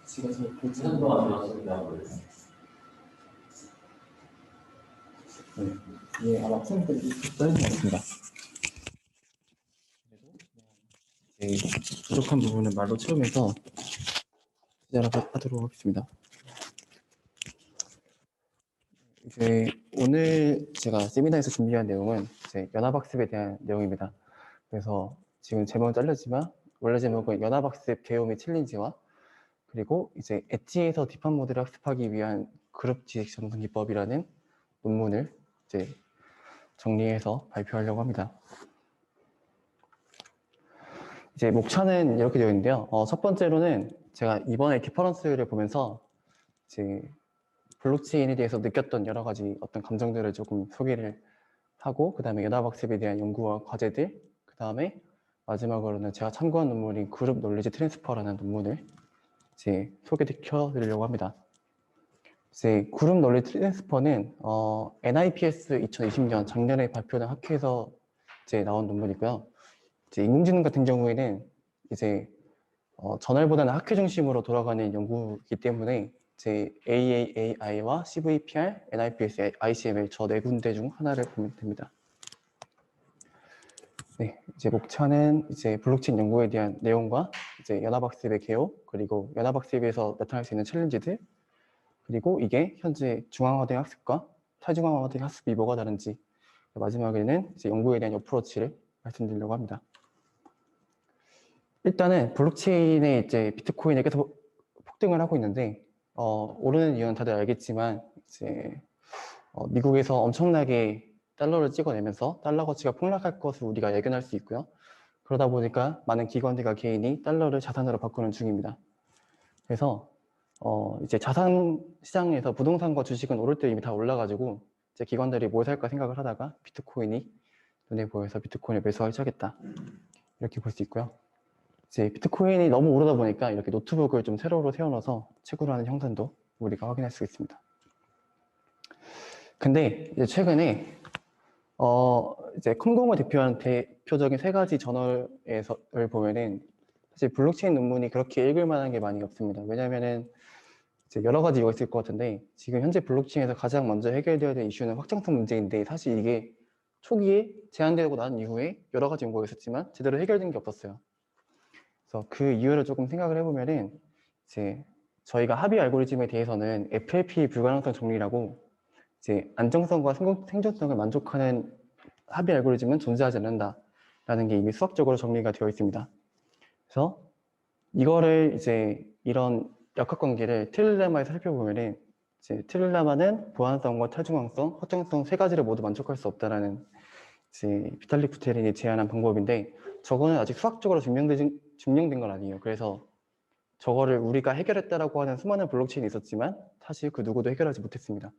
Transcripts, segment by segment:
지금 시간 동안 들었습니다. 예, 아마 쌤들이 써있는 것 같습니다. 그래도 부족한 부분을 말로 채우면서 시작하도록 하겠습니다. 이제 오늘 제가 세미나에서 준비한 내용은 이제 연합학습에 대한 내용입니다. 그래서 지금 제목은 잘렸지만 원래 제목은 연합학습 개요 및 챌린지와 그리고 이제 엣지에서 딥한 모델을 학습하기 위한 그룹 지식 전송 기법이라는 논문을 이제 정리해서 발표하려고 합니다. 이제 목차는 이렇게 되어 있는데요. 첫 번째로는 제가 이번에 디퍼런스를 보면서 이제 블록체인에 대해서 느꼈던 여러 가지 어떤 감정들을 조금 소개를 하고, 그 다음에 연합학습에 대한 연구와 과제들, 그 다음에 마지막으로는 제가 참고한 논문인 그룹 놀리지 트랜스퍼라는 논문을 이제 소개시켜 드리려고 합니다. 이제 그룹 놀리지 트랜스퍼는 NIPS 2020년 작년에 발표된 학회에서 이제 나온 논문이고요. 이제 인공지능 같은 경우에는 이제 전날보다는 학회 중심으로 돌아가는 연구이기 때문에 이제 AAAI와 CVPR, NIPS, ICML 저 네 군데 중 하나를 보면 됩니다. 네, 이제 목차는 이제 블록체인 연구에 대한 내용과 이제 연합학습의 개요, 그리고 연합학습에서 나타날 수 있는 챌린지들, 그리고 이게 현재 중앙화된 학습과 탈중앙화된 학습이 뭐가 다른지, 마지막에는 이제 연구에 대한 어프로치를 말씀드리려고 합니다. 일단은 블록체인의 이제 비트코인이 계속 폭등을 하고 있는데, 오르는 이유는 다들 알겠지만, 이제 미국에서 엄청나게 달러를 찍어내면서 달러 가치가 폭락할 것을 우리가 예견할 수 있고요. 그러다 보니까 많은 기관들과 개인이 달러를 자산으로 바꾸는 중입니다. 그래서 이제 자산 시장에서 부동산과 주식은 오를 때 이미 다 올라가지고 이제 기관들이 뭘 살까 생각을 하다가 비트코인이 눈에 보여서 비트코인을 매수하기 시작했다. 이렇게 볼 수 있고요. 이제 비트코인이 너무 오르다 보니까 이렇게 노트북을 좀 세로로 세워놔서 채굴 하는 형상도 우리가 확인할 수 있습니다. 근데 이제 최근에 이제 컴공을 대표하는 대표적인 세 가지 저널을 보면은 사실 블록체인 논문이 그렇게 읽을 만한 게 많이 없습니다. 왜냐면은 이제 여러 가지 이유가 있을 것 같은데, 지금 현재 블록체인에서 가장 먼저 해결되어야 될 이슈는 확장성 문제인데, 사실 이게 초기에 제한되고 난 이후에 여러 가지 연구가 있었지만 제대로 해결된 게 없었어요. 그래서 그 이유를 조금 생각을 해보면은, 이제 저희가 합의 알고리즘에 대해서는 FLP 불가능성 정리라고 이제 안정성과 생존성을 만족하는 합의 알고리즘은 존재하지 않는다라는 게 이미 수학적으로 정리가 되어 있습니다. 그래서 이거를 이제 이런 역학관계를 트릴레마에서 살펴보면은 이제 트릴레마는 보안성과 탈중앙성, 확장성 세 가지를 모두 만족할 수 없다라는 이제 비탈릭 부테린이 제안한 방법인데, 저거는 아직 수학적으로 증명된 건 아니에요. 그래서 저거를 우리가 해결했다라고 하는 수많은 블록체인이 있었지만 사실 그 누구도 해결하지 못했습니다.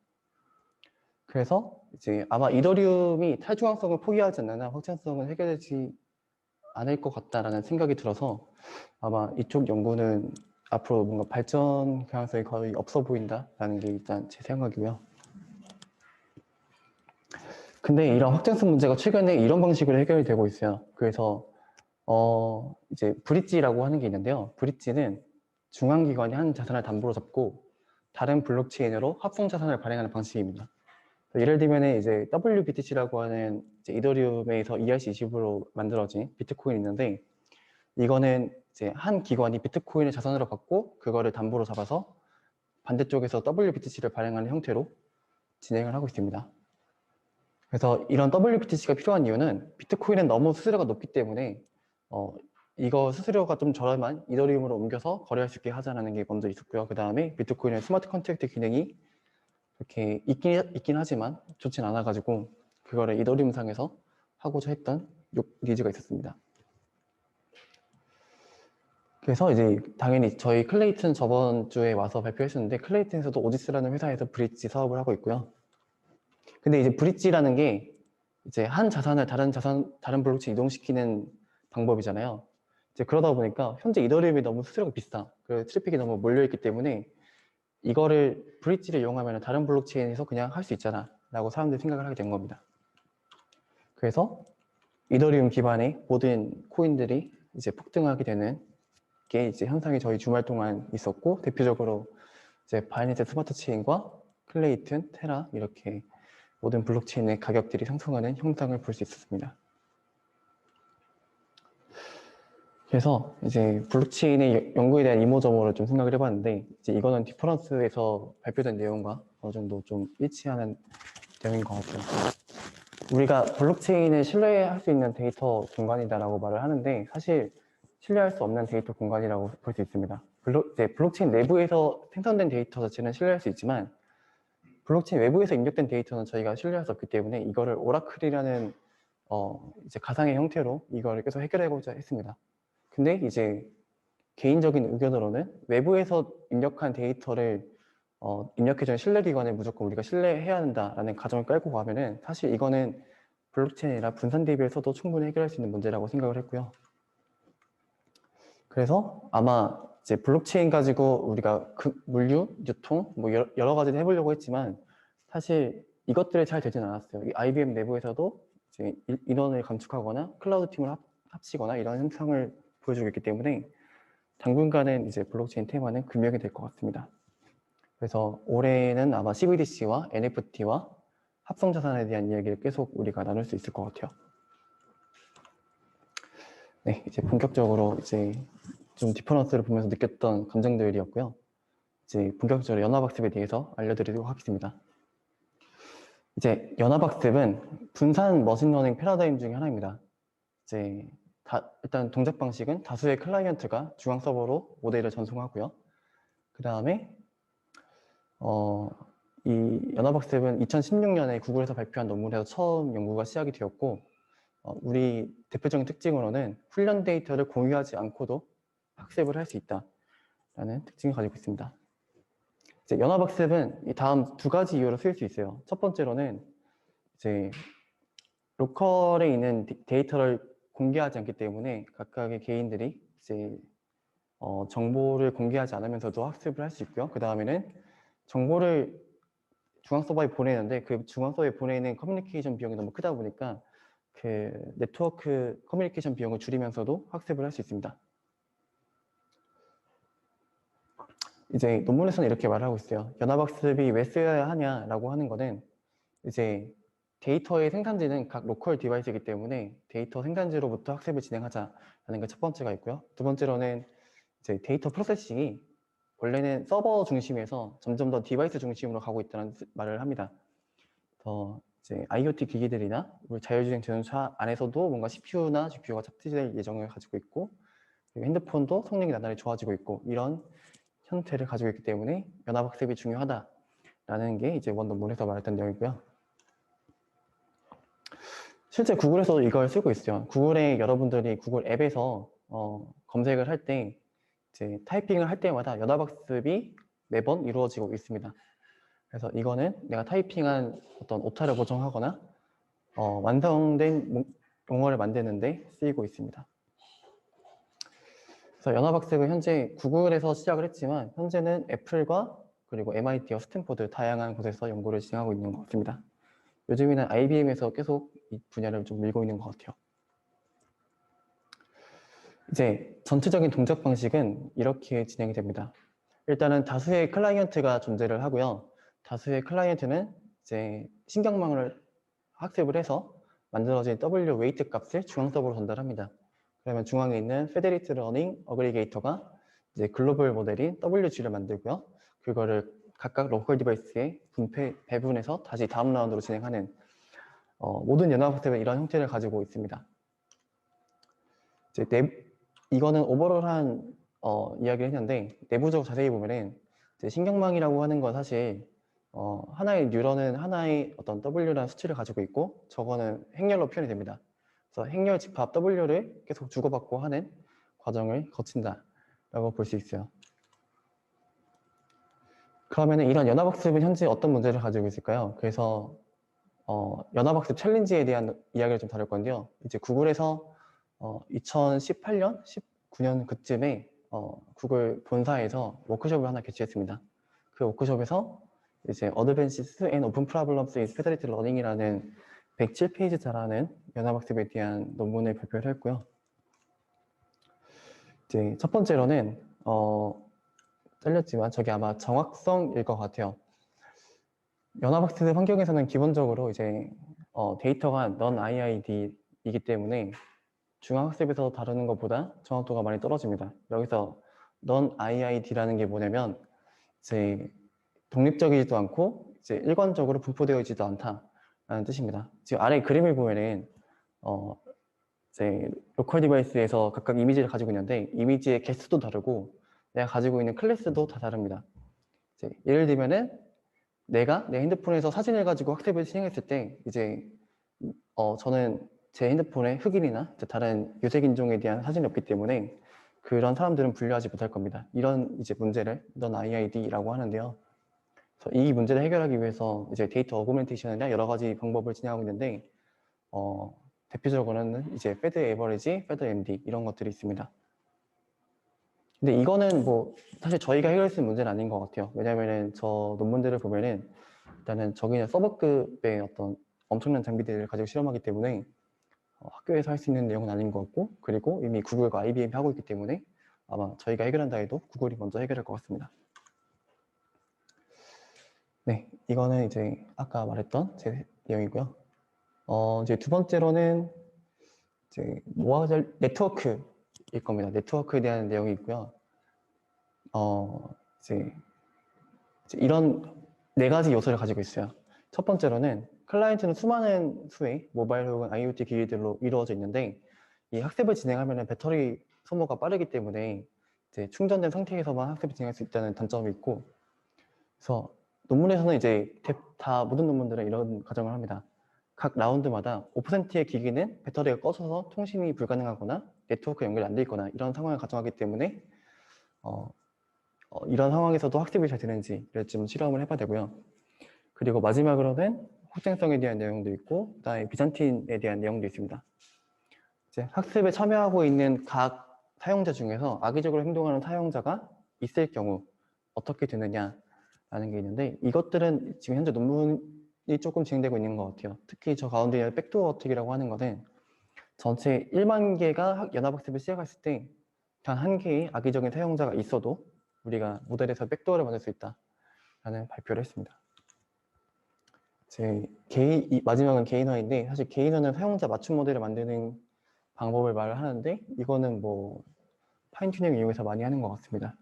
그래서 이제 아마 이더리움이 탈중앙성을 포기하지 않는 한 확장성은 해결되지 않을 것 같다라는 생각이 들어서 아마 이쪽 연구는 앞으로 뭔가 발전 가능성이 거의 없어 보인다라는 게 일단 제 생각이고요. 근데 이런 확장성 문제가 최근에 이런 방식으로 해결이 되고 있어요. 그래서 이제 브릿지라고 하는 게 있는데요. 브릿지는 중앙기관이 한 자산을 담보로 잡고 다른 블록체인으로 합성 자산을 발행하는 방식입니다. 예를 들면 이제 WBTC라고 하는 이제 이더리움에서 ERC20으로 만들어진 비트코인이 있는데, 이거는 이제 한 기관이 비트코인을 자산으로 받고 그거를 담보로 잡아서 반대쪽에서 WBTC를 발행하는 형태로 진행을 하고 있습니다. 그래서 이런 WBTC가 필요한 이유는 비트코인은 너무 수수료가 높기 때문에 이거 수수료가 좀 저렴한 이더리움으로 옮겨서 거래할 수 있게 하자는 게 먼저 있었고요. 그 다음에 비트코인의 스마트 컨트랙트 기능이 이렇게 있긴 하지만 좋진 않아가지고 그거를 이더리움상에서 하고자 했던 니즈가 있었습니다. 그래서 이제 당연히 저희 클레이튼 저번 주에 와서 발표했었는데, 클레이튼에서도 오지스라는 회사에서 브릿지 사업을 하고 있고요. 근데 이제 브릿지라는 게 이제 한 자산을 다른 블록체인 이동시키는 방법이잖아요. 이제 그러다 보니까 현재 이더리움이 너무 수수료가 비싸. 그 트래픽이 너무 몰려있기 때문에 이거를 브릿지를 이용하면 다른 블록체인에서 그냥 할 수 있잖아 라고 사람들이 생각을 하게 된 겁니다. 그래서 이더리움 기반의 모든 코인들이 이제 폭등하게 되는 게 이제 현상이 저희 주말 동안 있었고, 대표적으로 이제 바이낸스 스마트 체인과 클레이튼, 테라 이렇게 모든 블록체인의 가격들이 상승하는 현상을 볼 수 있었습니다. 그래서 이제 블록체인의 연구에 대한 이모저모를 좀 생각을 해봤는데, 이제 이거는 디퍼런스에서 발표된 내용과 어느 정도 좀 일치하는 내용인 것 같아요. 우리가 블록체인을 신뢰할 수 있는 데이터 공간이다라고 말을 하는데, 사실 신뢰할 수 없는 데이터 공간이라고 볼 수 있습니다. 블록체인 내부에서 생성된 데이터 자체는 신뢰할 수 있지만, 블록체인 외부에서 입력된 데이터는 저희가 신뢰할 수 없기 때문에 이거를 오라클이라는 이제 가상의 형태로 이걸 계속 해결하고자 했습니다. 근데 이제 개인적인 의견으로는 외부에서 입력한 데이터를 입력해준 신뢰기관에 무조건 우리가 신뢰해야 한다라는 가정을 깔고 가면은 사실 이거는 블록체인이나 분산 대비해서도 충분히 해결할 수 있는 문제라고 생각을 했고요. 그래서 아마 이제 블록체인 가지고 우리가 물류, 유통 뭐 여러 가지를 해보려고 했지만 사실 이것들이 잘 되진 않았어요. 이 IBM 내부에서도 이제 인원을 감축하거나 클라우드 팀을 합치거나 이런 현상을 보여주고 있기 때문에 당분간은 이제 블록체인 테마는 금명이 될 것 같습니다. 그래서 올해는 아마 CBDC와 NFT와 합성자산에 대한 이야기를 계속 우리가 나눌 수 있을 것 같아요. 네, 이제 본격적으로 이제 좀 디퍼런스를 보면서 느꼈던 감정들이었고요. 이제 본격적으로 연합학습에 대해서 알려드리도록 하겠습니다. 이제 연합학습은 분산 머신러닝 패러다임 중에 하나입니다. 이제 일단 동작 방식은 다수의 클라이언트가 중앙 서버로 모델을 전송하고요. 그 다음에 이 연합학습은 2016년에 구글에서 발표한 논문에서 처음 연구가 시작이 되었고, 우리 대표적인 특징으로는 훈련 데이터를 공유하지 않고도 학습을 할 수 있다라는 특징을 가지고 있습니다. 이제 연합학습은 이 다음 두 가지 이유로 쓰일 수 있어요. 첫 번째로는 이제 로컬에 있는 데이터를 공개하지 않기 때문에 각각의 개인들이 이제 정보를 공개하지 않으면서도 학습을 할 수 있고요. 그 다음에는 정보를 중앙 서버에 보내는데 그 중앙 서버에 보내는 커뮤니케이션 비용이 너무 크다 보니까 그 네트워크 커뮤니케이션 비용을 줄이면서도 학습을 할 수 있습니다. 이제 논문에서는 이렇게 말하고 있어요. 연합학습이 왜 쓰여야 하냐라고 하는 거는 이제 데이터의 생산지는 각 로컬 디바이스이기 때문에 데이터 생산지로부터 학습을 진행하자라는 게 첫 번째가 있고요. 두 번째로는 이제 데이터 프로세싱이 원래는 서버 중심에서 점점 더 디바이스 중심으로 가고 있다는 말을 합니다. 더 이제 IoT 기기들이나 우리 자율주행 자동차 안에서도 뭔가 CPU나 GPU가 탑재될 예정을 가지고 있고, 그리고 핸드폰도 성능이 나날이 좋아지고 있고 이런 형태를 가지고 있기 때문에 연합학습이 중요하다라는 게 이제 원 논문에서 말했던 내용이고요. 실제 구글에서도 이걸 쓰고 있어요. 구글에 여러분들이 구글 앱에서 검색을 할 때 이제 타이핑을 할 때마다 연합학습이 매번 이루어지고 있습니다. 그래서 이거는 내가 타이핑한 어떤 오타를 보정하거나 완성된 용어를 만드는데 쓰이고 있습니다. 그래서 연합학습은 현재 구글에서 시작을 했지만 현재는 애플과 그리고 MIT와 스탠포드 다양한 곳에서 연구를 진행하고 있는 것 같습니다. 요즘에는 IBM에서 계속 이 분야를 좀 밀고 있는 것 같아요. 이제 전체적인 동작 방식은 이렇게 진행이 됩니다. 일단은 다수의 클라이언트가 존재를 하고요. 다수의 클라이언트는 이제 신경망을 학습을 해서 만들어진 W 웨이트 값을 중앙 서버로 전달합니다. 그러면 중앙에 있는 페데리티 러닝 어그리게이터가 이제 글로벌 모델인 WG를 만들고요. 그거를 각각 로컬 디바이스에 배분해서 다시 다음 라운드로 진행하는 모든 연합학습은 이런 형태를 가지고 있습니다. 이제 이거는 오버롤한 이야기를 했는데 내부적으로 자세히 보면은 이제 신경망이라고 하는 건 사실 하나의 뉴런은 하나의 어떤 W라는 수치를 가지고 있고 저거는 행렬로 표현이 됩니다. 그래서 행렬 집합 W를 계속 주고받고 하는 과정을 거친다라고 볼 수 있어요. 그러면 이런 연합학습은 현재 어떤 문제를 가지고 있을까요? 그래서 연합학습 챌린지에 대한 이야기를 좀 다룰 건데요. 이제 구글에서 2018년, 19년 그쯤에 구글 본사에서 워크숍을 하나 개최했습니다. 그 워크숍에서 이제 Advances and Open Problems in Federated Learning이라는 107페이지 자라는 연합학습에 대한 논문을 발표를 했고요. 이제 첫 번째로는 잘렸지만 저게 아마 정확성일 것 같아요. 연합학습 환경에서는 기본적으로 이제 데이터가 non-IID이기 때문에 중앙학습에서 다루는 것보다 정확도가 많이 떨어집니다. 여기서 non-IID라는 게 뭐냐면 이제 독립적이지도 않고 이제 일관적으로 분포되어 있지도 않다라는 뜻입니다. 지금 아래 그림을 보면은 이제 로컬 디바이스에서 각각 이미지를 가지고 있는데 이미지의 개수도 다르고 내가 가지고 있는 클래스도 다 다릅니다. 이제 예를 들면은 내가 내 핸드폰에서 사진을 가지고 학습을 진행했을 때 이제 저는 제 핸드폰에 흑인이나 다른 유색 인종에 대한 사진이 없기 때문에 그런 사람들은 분류하지 못할 겁니다. 이런 이제 문제를 non-IID라고 하는데요. 그래서 이 문제를 해결하기 위해서 이제 데이터 어구멘테이션이나 여러 가지 방법을 진행하고 있는데 대표적으로는 이제 패드 에버리지, 패드 MD 이런 것들이 있습니다. 근데 이거는 뭐 사실 저희가 해결할 수 있는 문제는 아닌 것 같아요. 왜냐면은 저 논문들을 보면은 일단은 저기는 서버급의 어떤 엄청난 장비들을 가지고 실험하기 때문에 학교에서 할 수 있는 내용은 아닌 것 같고, 그리고 이미 구글과 IBM이 하고 있기 때문에 아마 저희가 해결한다 해도 구글이 먼저 해결할 것 같습니다. 네, 이거는 이제 아까 말했던 제 내용이고요. 이제 두 번째로는 이제 네트워크일 겁니다. 네트워크에 대한 내용이 있고요. 이제 이런 네 가지 요소를 가지고 있어요. 첫 번째로는 클라이언트는 수많은 수의 모바일 혹은 IoT 기기들로 이루어져 있는데 이 학습을 진행하면 배터리 소모가 빠르기 때문에 이제 충전된 상태에서만 학습을 진행할 수 있다는 단점이 있고, 그래서 논문에서는 이제 다 모든 논문들은 이런 가정을 합니다. 각 라운드마다 5%의 기기는 배터리가 꺼져서 통신이 불가능하거나 네트워크 연결이 안 돼 있거나 이런 상황을 가정하기 때문에 이런 상황에서도 학습이 잘 되는지를 좀 실험을 해봐야 되고요. 그리고 마지막으로는 확장성에 대한 내용도 있고 그다음에 비잔틴에 대한 내용도 있습니다. 이제 학습에 참여하고 있는 각 사용자 중에서 악의적으로 행동하는 사용자가 있을 경우 어떻게 되느냐라는 게 있는데 이것들은 지금 현재 논문이 조금 진행되고 있는 것 같아요. 특히 저 가운데 있는 백도어 어택이라고 하는 것은 전체 1만 개가 연합학습을 시작했을 때 단 한 개의 악의적인 사용자가 있어도 우리가 모델에서 백도어를 만들 수 있다라는 발표를 했습니다. 마지막은 개인화인데 사실 개인화는 사용자 맞춤 모델을 만드는 방법을 말을 하는데 이거는 뭐 파인튜닝 이용해서 많이 하는 것 같습니다.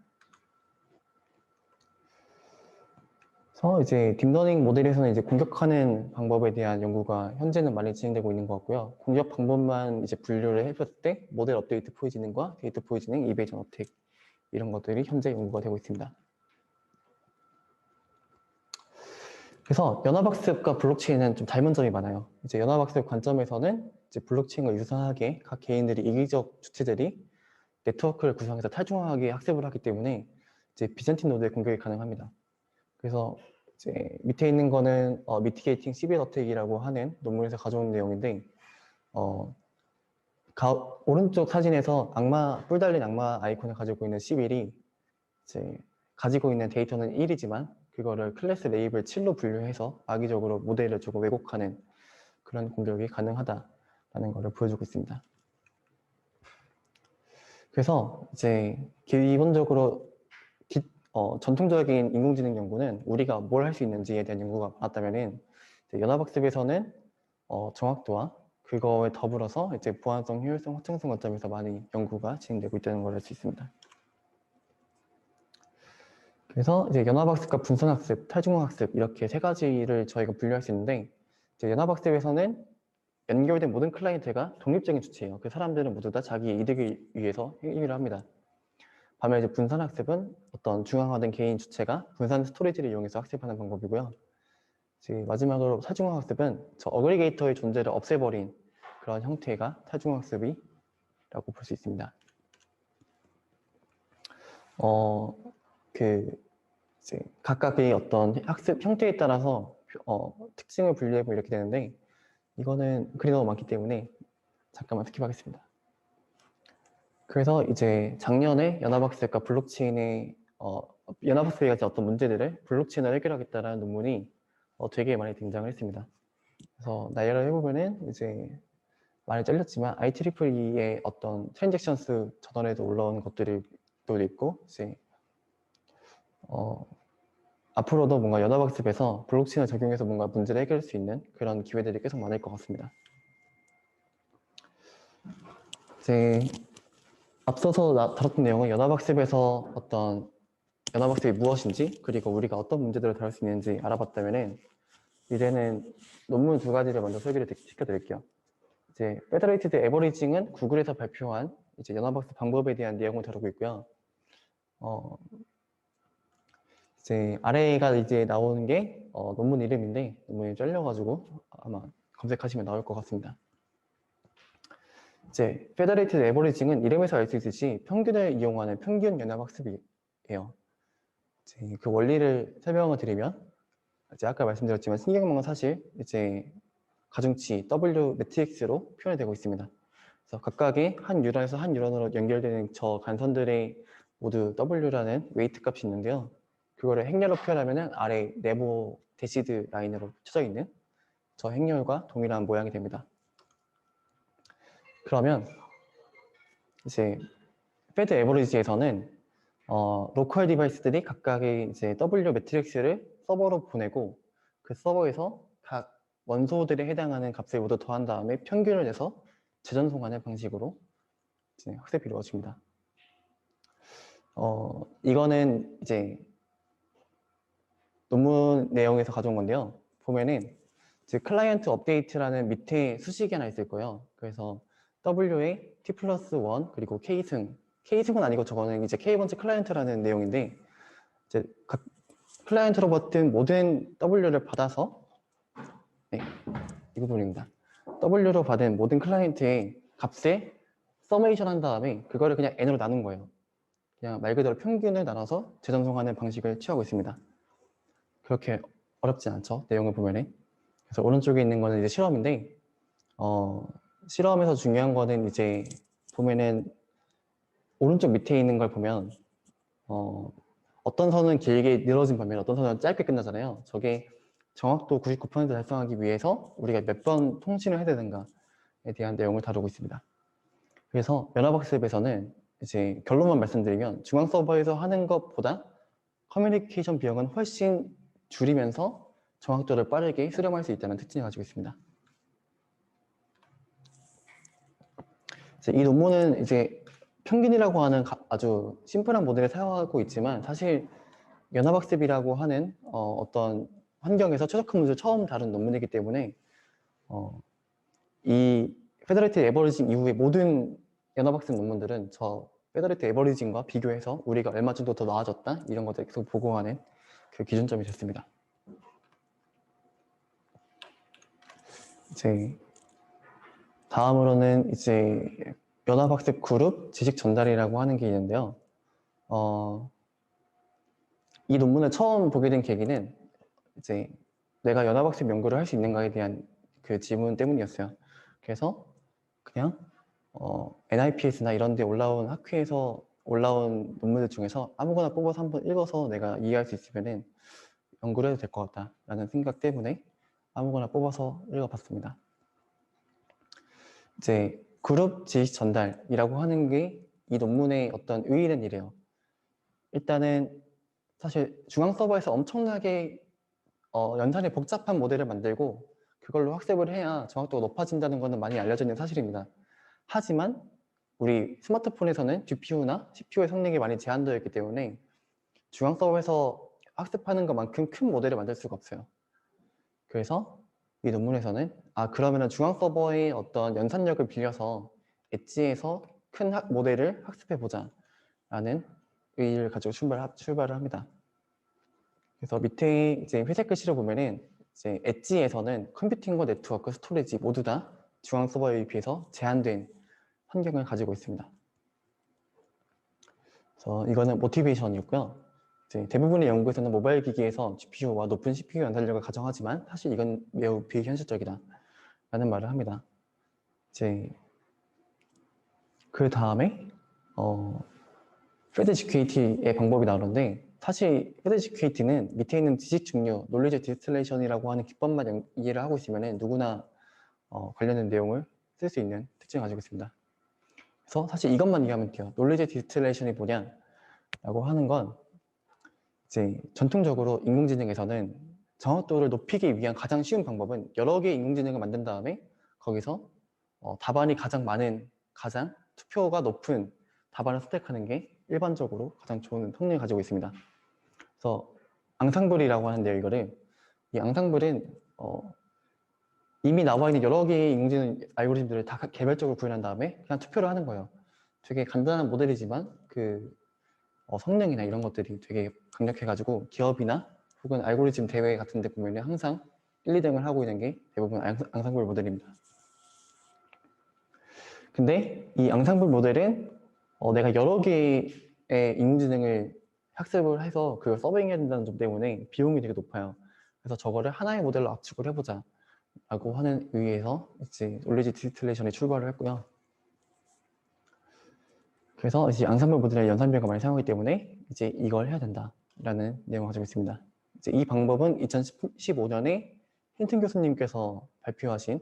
그래서 이제 딥러닝 모델에서는 이제 공격하는 방법에 대한 연구가 현재는 많이 진행되고 있는 것 같고요. 공격 방법만 이제 분류를 해봤을 때 모델 업데이트 포이즈닝과 데이터 포이즈닝, 이베이전 어택 이런 것들이 현재 연구가 되고 있습니다. 그래서 연합학습과 블록체인은 좀 닮은 점이 많아요. 이제 연합학습 관점에서는 이제 블록체인과 유사하게 각 개인들이 이기적 주체들이 네트워크를 구성해서 탈중앙하게 학습을 하기 때문에 이제 비잔틴 노드의 공격이 가능합니다. 그래서 이제 밑에 있는 거는 미티게이팅 시빌 어택이라고 하는 논문에서 가져온 내용인데 오른쪽 사진에서 뿔 달린 악마 아이콘을 가지고 있는 시빌이 이제 가지고 있는 데이터는 1이지만 그거를 클래스 레이블 7로 분류해서 악의적으로 모델을 주고 왜곡하는 그런 공격이 가능하다라는 것을 보여주고 있습니다. 그래서 이제 기본적으로 전통적인 인공지능 연구는 우리가 뭘 할 수 있는지에 대한 연구가 많았다면은 연합학습에서는 정확도와 그거에 더불어서 이제 보안성, 효율성, 확장성 관점에서 많이 연구가 진행되고 있다는 걸 알 수 있습니다. 그래서 이제 연합학습과 분산학습, 탈중앙학습 이렇게 세 가지를 저희가 분류할 수 있는데 이제 연합학습에서는 연결된 모든 클라이언트가 독립적인 주체예요. 그 사람들은 모두 다 자기의 이득을 위해서 행위를 합니다. 반면 이제 분산학습은 어떤 중앙화된 개인 주체가 분산 스토리지를 이용해서 학습하는 방법이고요. 이제 마지막으로 탈중앙학습은 저 어그리게이터의 존재를 없애버린 그런 형태가 탈중앙학습이라고 볼 수 있습니다. 이제 각각의 어떤 학습 형태에 따라서 특징을 분류해보고 이렇게 되는데 이거는 글이 너무 많기 때문에 잠깐만 스킵하겠습니다. 그래서 이제 작년에 연합학습과 블록체인의 연합학습에 가진 어떤 문제들을 블록체인으로 해결하겠다라는 논문이 되게 많이 등장을 했습니다. 그래서 나열을 해보면은 이제 많이 잘렸지만 IEEE의 어떤 트랜잭션스 전원에도 올라온 것들이 또 있고 이제 앞으로도 뭔가 연합학습에서 블록체인을 적용해서 뭔가 문제를 해결할 수 있는 그런 기회들이 계속 많을 것 같습니다. 이제 앞서서 다뤘던 내용은 연합학습에서 어떤 연합학습이 무엇인지 그리고 우리가 어떤 문제들을 다룰 수 있는지 알아봤다면은 이제는 논문 두 가지를 먼저 소개를 시켜드릴게요. 이제 페더레이티드 에버리징은 구글에서 발표한 이제 연합학습 방법에 대한 내용을 다루고 있고요. 이제 아래가 이제 나오는 게 논문 이름인데 논문이 잘려가지고 아마 검색하시면 나올 것 같습니다. 이제 페더레이티드 에버리징은 이름에서 알 수 있듯이 평균을 이용하는 평균 연합학습이에요. 이제 그 원리를 설명을 드리면 이제 아까 말씀드렸지만 신경망은 사실 이제 가중치 W 매트릭스로 표현이 되고 있습니다. 그래서 각각의 한 뉴런에서 한 뉴런으로 연결되는 저 간선들의 모두 W라는 웨이트 값이 있는데요. 그거를 행렬로 표현하면 아래 네모 대시드 라인으로 쳐져 있는 저 행렬과 동일한 모양이 됩니다. 그러면 이제 패드 에버리지에서는 로컬 디바이스들이 각각의 이제 W 매트릭스를 서버로 보내고 그 서버에서 각 원소들에 해당하는 값을 모두 더한 다음에 평균을 내서 재전송하는 방식으로 이제 학습이 이루어집니다. 이거는 이제 논문 내용에서 가져온 건데요. 보면은 이제 클라이언트 업데이트라는 밑에 수식이 하나 있을 거예요. 그래서 W에 T 플러스 1 그리고 K승은 아니고 저거는 이제 K번째 클라이언트라는 내용인데 이제 각 클라이언트로 받은 모든 W를 받아서 네, 이 부분입니다. W로 받은 모든 클라이언트의 값에 서메이션 한 다음에 그거를 그냥 N으로 나눈 거예요. 그냥 말 그대로 평균을 나눠서 재전송하는 방식을 취하고 있습니다. 그렇게 어렵지 않죠? 내용을 보면은. 그래서 오른쪽에 있는 거는 이제 실험인데, 실험에서 중요한 거는 이제 보면은 오른쪽 밑에 있는 걸 보면, 어떤 선은 길게 늘어진 반면 어떤 선은 짧게 끝나잖아요. 저게 정확도 99% 달성하기 위해서 우리가 몇 번 통신을 해야 되는가에 대한 내용을 다루고 있습니다. 그래서 연합학습에서는 이제 결론만 말씀드리면 중앙 서버에서 하는 것보다 커뮤니케이션 비용은 훨씬 줄이면서 정확도를 빠르게 수렴할 수 있다는 특징을 가지고 있습니다. 이 논문은 이제 평균이라고 하는 아주 심플한 모델을 사용하고 있지만 사실 연합학습이라고 하는 어떤 환경에서 최적화 문제를 처음 다룬 논문이기 때문에 이 페더레이티드 에버리징 이후의 모든 연합학습 논문들은 저 페더레이티드 에버리징과 비교해서 우리가 얼마 정도 더 나아졌다 이런 것들을 계속 보고하는 그 기준점이 됐습니다. 이제 다음으로는 이제 연합학습 그룹 지식 전달이라고 하는 게 있는데요. 이 논문을 처음 보게 된 계기는 이제 내가 연합학습 연구를 할 수 있는가에 대한 그 질문 때문이었어요. 그래서 그냥 NIPS나 이런 데 올라온 학회에서 올라온 논문들 중에서 아무거나 뽑아서 한번 읽어서 내가 이해할 수 있으면은 연구를 해도 될 것 같다라는 생각 때문에 아무거나 뽑아서 읽어봤습니다. 이제 그룹 지식 전달이라고 하는 게 이 논문의 어떤 의의는 이래요. 일단은 사실 중앙 서버에서 엄청나게 연산이 복잡한 모델을 만들고 그걸로 학습을 해야 정확도가 높아진다는 것은 많이 알려져 있는 사실입니다. 하지만 우리 스마트폰에서는 GPU나 CPU의 성능이 많이 제한되어 있기 때문에 중앙 서버에서 학습하는 것만큼 큰 모델을 만들 수가 없어요. 그래서 이 논문에서는 그러면은 중앙 서버의 어떤 연산력을 빌려서 엣지에서 큰 모델을 학습해보자 라는 의의를 가지고 출발을 합니다. 그래서 밑에 이제 회색 글씨를 보면은 이제 엣지에서는 컴퓨팅과 네트워크, 스토리지 모두 다 중앙 서버에 비해서 제한된 환경을 가지고 있습니다. 그래서 이거는 모티베이션이었고요. 이제 대부분의 연구에서는 모바일 기기에서 GPU와 높은 CPU 연산력을 가정하지만 사실 이건 매우 비현실적이다 라는 말을 합니다. 이제 그 다음에 FedGKT의 방법이 나오는데 사실 FedGKT는 밑에 있는 지식 증류, knowledge distillations이라고 하는 기법만 이해를 하고 있으면 누구나 관련된 내용을 쓸 수 있는 특징을 가지고 있습니다. 그래서 사실 이것만 이해하면 돼요. 놀리지 디스틸레이션이 뭐냐라고 하는 건 이제 전통적으로 인공지능에서는 정확도를 높이기 위한 가장 쉬운 방법은 여러 개의 인공지능을 만든 다음에 거기서 답안이 가장 많은, 가장 투표가 높은 답안을 선택하는 게 일반적으로 가장 좋은 성능을 가지고 있습니다. 그래서 앙상블이라고 하는데요, 이거를. 이 앙상블은 이미 나와 있는 여러 개의 인공지능 알고리즘들을 다 개별적으로 구현한 다음에 그냥 투표를 하는 거예요. 되게 간단한 모델이지만 그 성능이나 이런 것들이 되게 강력해가지고 기업이나 혹은 알고리즘 대회 같은 데 보면 항상 1, 2등을 하고 있는 게 대부분 앙상블 모델입니다. 근데 이 앙상블 모델은 내가 여러 개의 인공지능을 학습을 해서 그걸 서빙해야 된다는 점 때문에 비용이 되게 높아요. 그래서 저거를 하나의 모델로 압축을 해보자 라고 하는 의의에서 이제 놀리지 디스틸레이션이 출발을 했고요. 그래서 이제 앙상블 모델의 연산비가 많이 사용하기 때문에 이제 이걸 해야 된다라는 내용을 가지고 있습니다. 이제 이 방법은 2015년에 힌튼 교수님께서 발표하신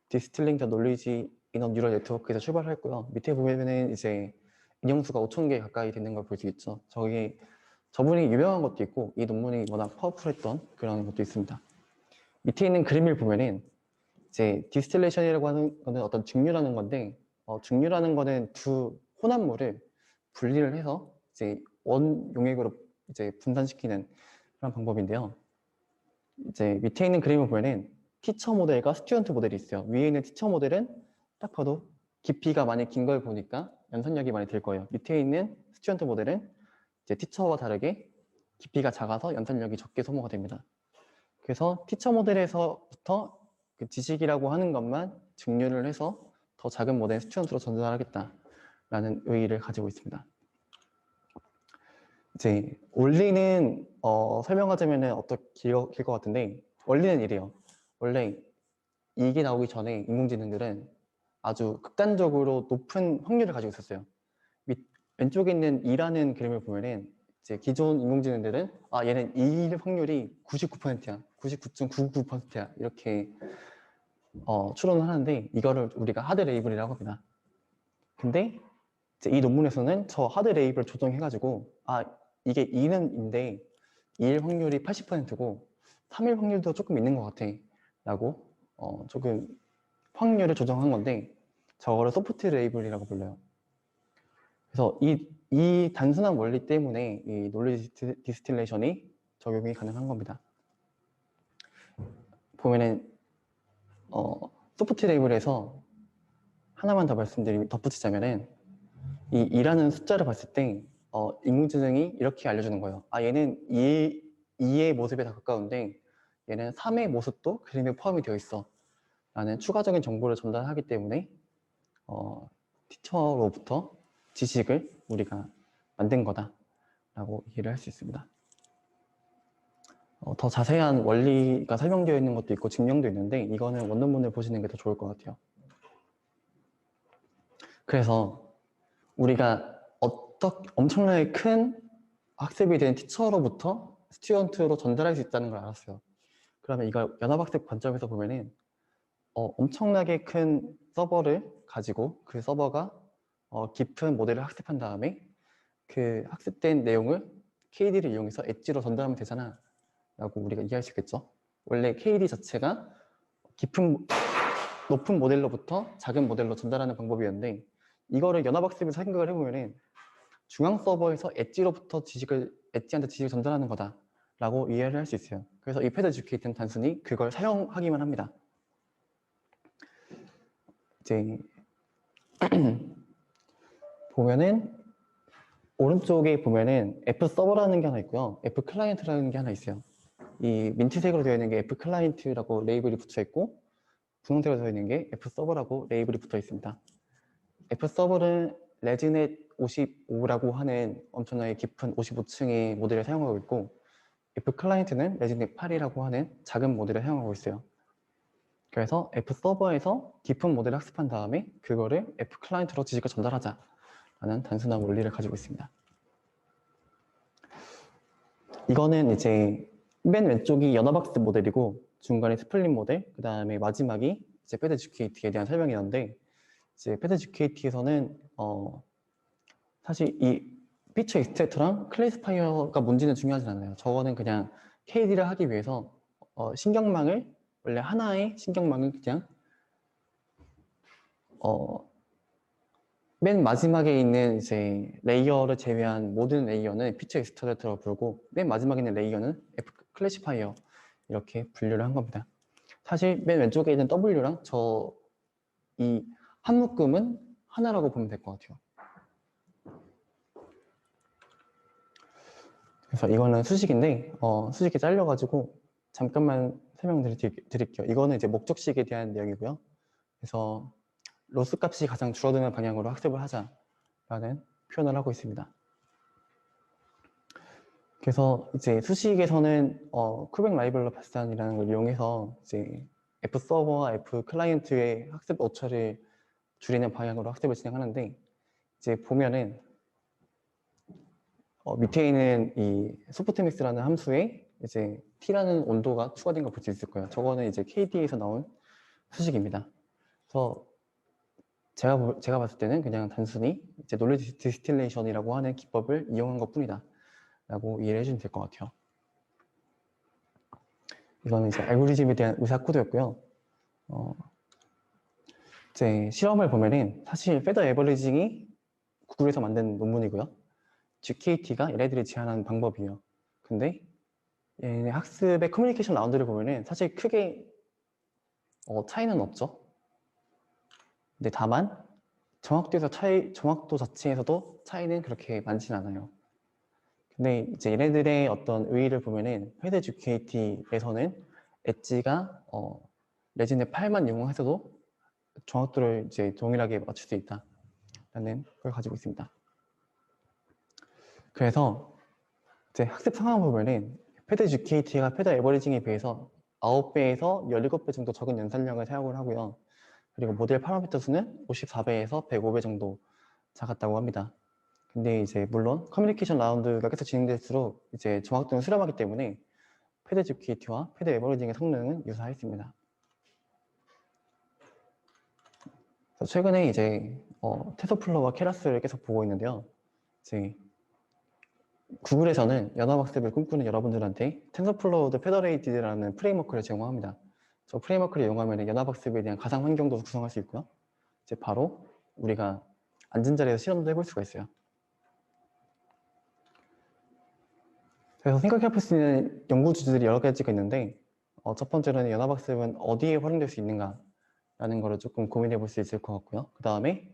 디스틸링 더 놀리지 인어 뉴럴 네트워크에서 출발을 했고요. 밑에 보면은 이제 인용수가 5,000개 가까이 되는 걸 볼 수 있죠. 저분이 유명한 것도 있고 이 논문이 워낙 파워풀했던 그런 것도 있습니다. 밑에 있는 그림을 보면은 이제 디스틸레이션이라고 하는 거는 어떤 증류라는 건데 증류라는 거는 두 혼합물을 분리를 해서 이제 원 용액으로 이제 분산시키는 그런 방법인데요. 이제 밑에 있는 그림을 보면은 티처 모델과 스튜던트 모델이 있어요. 위에 있는 티처 모델은 딱 봐도 깊이가 많이 긴 걸 보니까 연산력이 많이 들 거예요. 밑에 있는 스튜던트 모델은 이제 티처와 다르게 깊이가 작아서 연산력이 적게 소모가 됩니다. 그래서 티처 모델에서부터 그 지식이라고 하는 것만 증류를 해서 더 작은 모델 스튜던트로 전달하겠다라는 의의를 가지고 있습니다. 이제 원리는 설명하자면 길 것 같은데 원리는 이래요. 원래 이게 나오기 전에 인공지능들은 아주 극단적으로 높은 확률을 가지고 있었어요. 왼쪽에 있는 2라는 그림을 보면은 이제 기존 인공지능들은 얘는 2일 확률이 99%야, 99.99%야 이렇게 추론을 하는데 이거를 우리가 하드 레이블이라고 합니다. 근데 이제 이 논문에서는 저 하드 레이블을 조정해가지고 이게 2는인데 2일 확률이 80%고 3일 확률도 조금 있는 것 같아 라고 조금 확률을 조정한 건데 저거를 소프트 레이블이라고 불러요. 그래서 이 단순한 원리 때문에 이 놀리지 디스틸레이션이 적용이 가능한 겁니다. 보면은 소프트 레이블에서 하나만 더 덧붙이자면은 이 2라는 숫자를 봤을 때 인공지능이 이렇게 알려주는 거예요. 얘는 2의 모습에 더 가까운데 얘는 3의 모습도 그림에 포함이 되어 있어 라는 추가적인 정보를 전달하기 때문에 티처로부터 지식을 우리가 만든 거다라고 이해를 할 수 있습니다. 더 자세한 원리가 설명되어 있는 것도 있고 증명도 있는데 이거는 원논문을 보시는 게 더 좋을 것 같아요. 그래서 우리가 엄청나게 큰 학습이 된 티처로부터 스튜던트로 전달할 수 있다는 걸 알았어요. 그러면 이걸 연합학습 관점에서 보면은 엄청나게 큰 서버를 가지고 그 서버가 깊은 모델을 학습한 다음에 그 학습된 내용을 KD를 이용해서 엣지로 전달하면 되잖아 라고 우리가 이해할 수 있겠죠. 원래 KD 자체가 높은 모델로부터 작은 모델로 전달하는 방법이었는데 이거를 연합학습에서 생각을 해보면은 중앙 서버에서 엣지한테 지식을 전달하는 거다 라고 이해를 할 수 있어요. 그래서 이 패드 에듀케이트는 단순히 그걸 사용하기만 합니다. 이제 보면은 오른쪽에 보면은 F 서버라는 게 하나 있고요. F 클라이언트라는 게 하나 있어요. 이 민트색으로 되어 있는 게 F 클라이언트라고 레이블이 붙여 있고 분홍색으로 되어 있는 게 F 서버라고 레이블이 붙어 있습니다. F 서버는 레지넷 55라고 하는 엄청나게 깊은 55층의 모델을 사용하고 있고 F 클라이언트는 레지넷 8이라고 하는 작은 모델을 사용하고 있어요. 그래서 F 서버에서 깊은 모델을 학습한 다음에 그거를 F 클라이언트로 지식을 전달하자 라는 단순한 원리를 가지고 있습니다. 이거는 이제 맨 왼쪽이 연합학습 모델이고 중간에 스플릿 모델, 그 다음에 마지막이 이제 PET-GKT에 대한 설명이었는데, 이제 PET-GKT에서는 사실 이 피처 익스트랙터랑 클래시파이어가 뭔지는 중요하지 않아요. 저거는 그냥 KD를 하기 위해서 신경망을, 원래 하나의 신경망을 그냥 맨 마지막에 있는 이제 레이어를 제외한 모든 레이어는 피처 익스트랙터라고 부르고, 맨 마지막에 있는 레이어는 클래시파이어, 이렇게 분류를 한 겁니다. 사실 맨 왼쪽에 있는 W랑 이 한 묶음은 하나라고 보면 될 것 같아요. 그래서 이거는 수식인데 수식이 잘려가지고 잠깐만 설명드릴게요. 이거는 이제 목적식에 대한 내용이고요. 그래서 로스 값이 가장 줄어드는 방향으로 학습을 하자라는 표현을 하고 있습니다. 그래서 이제 수식에서는 쿨백 라이벌러 파스단이라는 걸 이용해서 이제 F 서버와 F 클라이언트의 학습 오차를 줄이는 방향으로 학습을 진행하는데, 이제 보면은 밑에 있는 이 소프트믹스라는 함수에 이제 T라는 온도가 추가된 걸 볼 수 있을 거예요. 저거는 이제 KD에서 나온 수식입니다. 그래서 제가 봤을 때는 그냥 단순히 이제 놀리지 디스틸레이션이라고 하는 기법을 이용한 것 뿐이다 라고 이해를 해주면 될 것 같아요. 이거는 이제 알고리즘에 대한 의사 코드였고요. 이제 실험을 보면은 사실 페더 에버리징이 구글에서 만든 논문이고요. GKT가 얘네들이 제안하는 방법이에요. 근데 얘네 학습의 커뮤니케이션 라운드를 보면은 사실 크게 차이는 없죠. 근데 다만 정확도 자체에서도 차이는 그렇게 많진 않아요. 근데 이제 얘네들의 어떤 의의를 보면은 회대 GKT에서는 엣지가 레진의 8만 이용해서도 정확도를 이제 동일하게 맞출 수 있다라는 걸 가지고 있습니다. 그래서 이제 학습 상황을 보면은 패드 GKT가 패드 에버리징에 비해서 9배에서 17배 정도 적은 연산량을 사용을 하고요. 그리고 모델 파라미터 수는 54배에서 105배 정도 작았다고 합니다. 근데 이제 물론 커뮤니케이션 라운드가 계속 진행될수록 이제 정확도는 수렴하기 때문에 패드 GKT와 패드 에버리징의 성능은 유사했습니다. 최근에 이제 테서플로와 케라스를 계속 보고 있는데요. 이제 구글에서는 연합학습을 꿈꾸는 여러분들한테 텐서플로우 페더레이티드라는 프레임워크를 제공합니다. 저 프레임워크를 이용하면 연합학습에 대한 가상 환경도 구성할 수 있고요. 이제 바로 우리가 앉은 자리에서 실험도 해볼 수가 있어요. 그래서 생각해 볼 수 있는 연구 주제들이 여러 가지가 있는데 첫 번째로는 연합학습은 어디에 활용될 수 있는가 라는 거를 조금 고민해 볼 수 있을 것 같고요. 그 다음에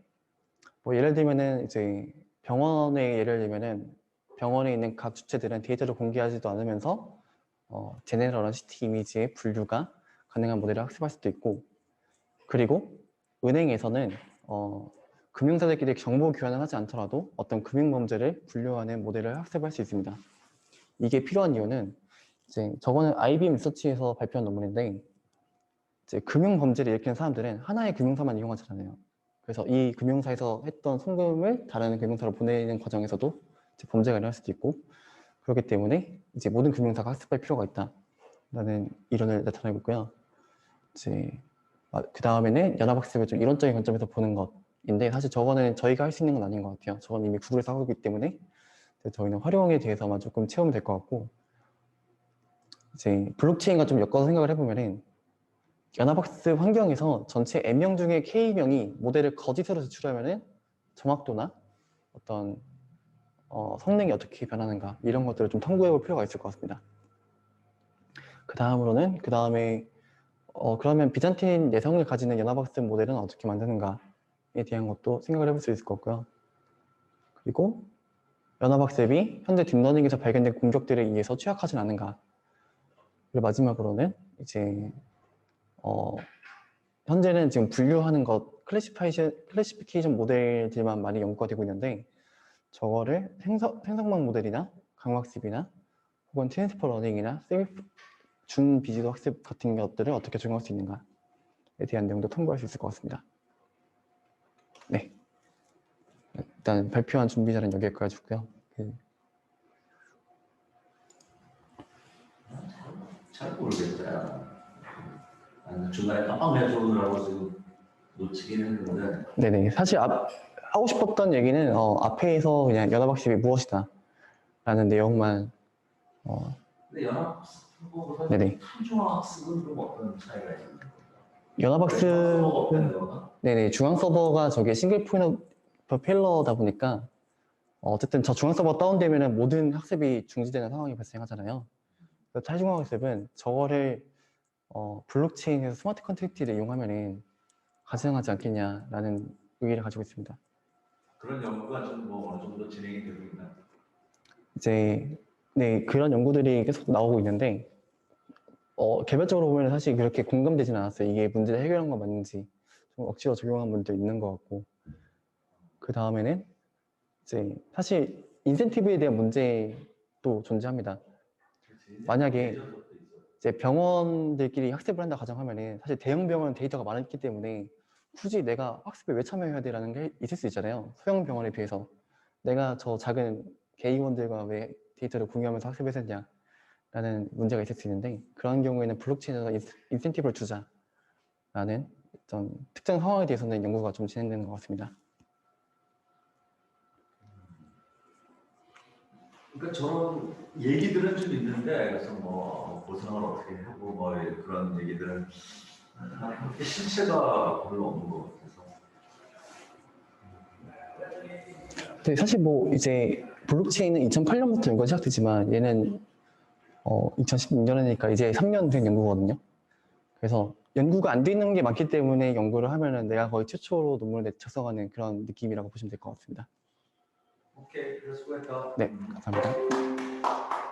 뭐 예를 들면은 이제 병원의 예를 들면은 병원에 있는 각 주체들은 데이터를 공개하지도 않으면서 제네럴한 CT 이미지의 분류가 가능한 모델을 학습할 수도 있고, 그리고 은행에서는 금융사들끼리 정보 교환을 하지 않더라도 어떤 금융범죄를 분류하는 모델을 학습할 수 있습니다. 이게 필요한 이유는 이제 저거는 IBM 리서치에서 발표한 논문인데, 이제 금융범죄를 일으키는 사람들은 하나의 금융사만 이용하잖아요. 그래서 이 금융사에서 했던 송금을 다른 금융사로 보내는 과정에서도 이제 범죄가 일어날 수도 있고, 그렇기 때문에 이제 모든 금융사가 학습할 필요가 있다라는 이론을 나타내고 있고요. 이제 그 다음에는 연합학습을 좀 이론적인 관점에서 보는 것인데, 사실 저거는 저희가 할 수 있는 건 아닌 것 같아요. 저건 이미 구글에서 하고 있기 때문에 저희는 활용에 대해서만 조금 채우면 될 것 같고, 이제 블록체인과 좀 엮어서 생각을 해보면은 연합학습 환경에서 전체 N명 중에 K명이 모델을 거짓으로 제출하면은 정확도나 어떤 성능이 어떻게 변하는가 이런 것들을 좀 탐구해 볼 필요가 있을 것 같습니다. 그 다음에 그러면 비잔틴 내성을 가지는 연합학습 모델은 어떻게 만드는가에 대한 것도 생각을 해볼 수 있을 것 같고요. 그리고 연합학습이 현재 딥러닝에서 발견된 공격들에 의해서 취약하진 않은가. 그리고 마지막으로는 이제 현재는 지금 분류하는 것, 클래시피케이션 모델들만 많이 연구가 되고 있는데, 저거를 생성막 모델이나 강학습이나 혹은 트랜스퍼 러닝이나 준비지도 학습 같은 것들을 어떻게 적용할 수 있는가에 대한 내용도 탐구할 수 있을 것 같습니다. 네. 일단 발표한 준비 자료는 여기까지 주고요. 잘 모르겠다. 중간에 깜빡 내주느라고 지금 놓치긴 했는데. 네네. 사실 하고 싶었던 얘기는 앞에서 그냥 연합학습이 무엇이다 라는 내용만 근데 연합학습하고 네네. 중앙학습은 좀 어떤 차이가 있나요? 연합학습은 네네. 중앙 서버가 저게 싱글 포인트 오브 페일러다 보니까 어쨌든 저 중앙 서버 다운되면은 모든 학습이 중지되는 상황이 발생하잖아요. 그래서 탈중앙 학습은 저거를 블록체인에서 스마트 컨트랙트를 이용하면은 가능하지 않겠냐라는 의의를 가지고 있습니다. 그런 연구가 좀 뭐 어느 정도 진행이 되고 있나요? 이제 네, 그런 연구들이 계속 나오고 있는데 개별적으로 보면 사실 그렇게 공감되지는 않았어요. 이게 문제를 해결한 건 맞는지 좀 억지로 적용한 분도 있는 것 같고 그 다음에는 이제 사실 인센티브에 대한 문제도 존재합니다. 만약에 이제 병원들끼리 학습을 한다 가정하면은 사실 대형 병원은 데이터가 많기 때문에 굳이 내가 학습에 왜 참여해야 돼라는 게 있을 수 있잖아요. 소형 병원에 비해서 내가 저 작은 개의원들과 왜 데이터를 공유하면서 학습을 했냐라는 문제가 있을 수 있는데 그런 경우에는 블록체인에서 인센티브를 주자라는 어떤 특정 상황에 대해서는 연구가 좀 진행되는 것 같습니다. 그러니까 저런 얘기들은 좀 있는데 그래서 뭐 보상을 어떻게 하고 뭐 그런 얘기들은 실체가 별로 없는 것 같아서. 네, 사실 뭐 이제 블록체인은 2008년부터 연구가 시작되지만 얘는 2016년이니까 이제 3년 된 연구거든요. 그래서 연구가 안 되는 게 많기 때문에 연구를 하면은 내가 거의 최초로 논문을 작성하는 그런 느낌이라고 보시면 될 것 같습니다. 오케이, 수고했다. 네, 감사합니다.